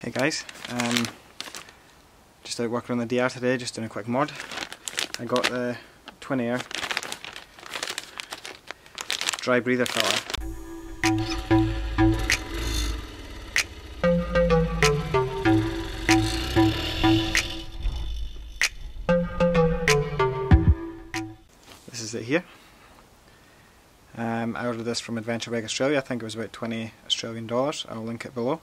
Hey guys, just out working on the DR today, just doing a quick mod. I got the twin air dry breather filter. This is it here. I ordered this from Adventure Bike Australia. I think it was about $20 Australian. I'll link it below.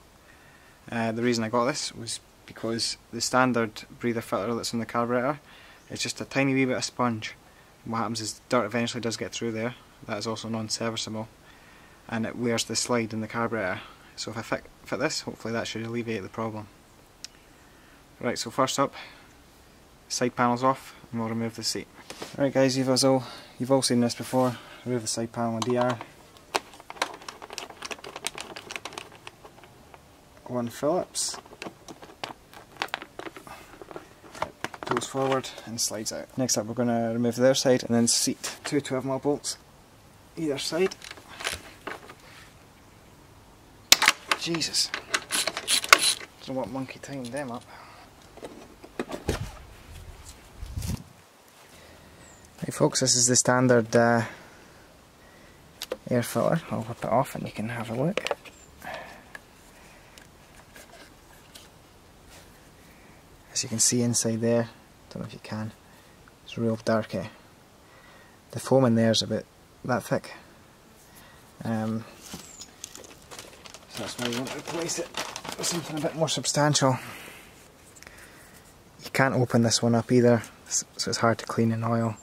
The reason I got this was because the standard breather filter that's in the carburetor is just a tiny wee bit of sponge. What happens is dirt eventually does get through there. That is also non-serviceable, and it wears the slide in the carburetor. So if I fit this, hopefully that should alleviate the problem. Right, so first up, side panels off, and we'll remove the seat. Alright guys, you've all seen this before. Remove the side panel on DR. One Phillips, it goes forward and slides out. Next up we're going to remove the other side and then seat two 12mm bolts either side. Jesus, don't know what monkey timed them up. Right folks, this is the standard air filter. I'll whip it off and you can have a look. As you can see inside there, don't know if you can, it's real dark. The foam in there is about that thick. So that's why you want to replace it with something a bit more substantial. You can't open this one up either, so it's hard to clean in oil.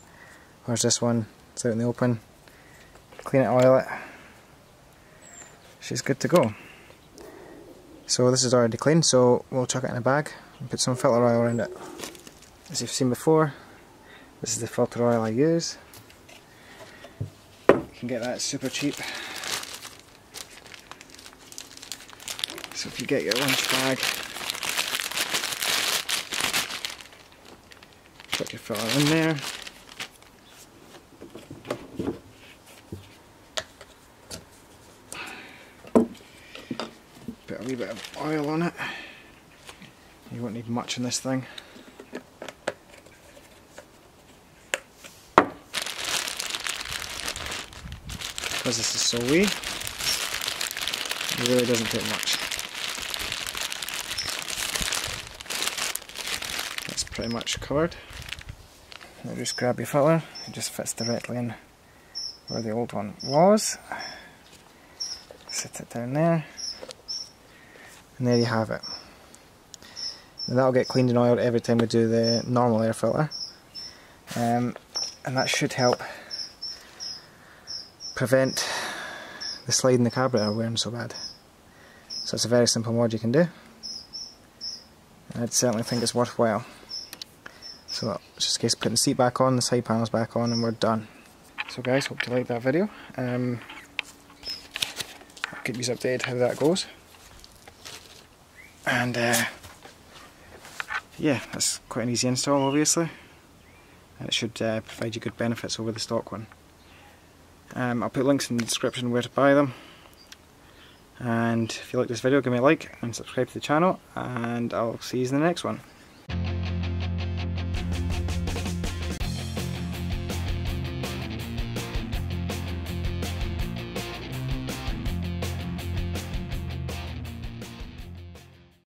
Whereas this one, it's out in the open, clean it, oil it, she's good to go. So this is already clean, so we'll chuck it in a bag and put some filter oil around it. As you've seen before, this is the filter oil I use. You can get that super cheap. So if you get your lunch bag, chuck your filter in there. Put a wee bit of oil on it. You won't need much in this thing. Because this is so wee, it really doesn't take much. That's pretty much covered. Now just grab your filter, it just fits directly in where the old one was. Sit it down there. And there you have it. And that'll get cleaned and oiled every time we do the normal air filter. And that should help prevent the slide in the carburetor wearing so bad. So it's a very simple mod you can do. And I'd certainly think it's worthwhile. So it's just a case of putting the seat back on, the side panels back on, and we're done. So guys, hope you liked that video. I'll keep you updated how that goes. And yeah, that's quite an easy install obviously, and it should provide you good benefits over the stock one. I'll put links in the description where to buy them, and if you like this video give me a like and subscribe to the channel, and I'll see you in the next one.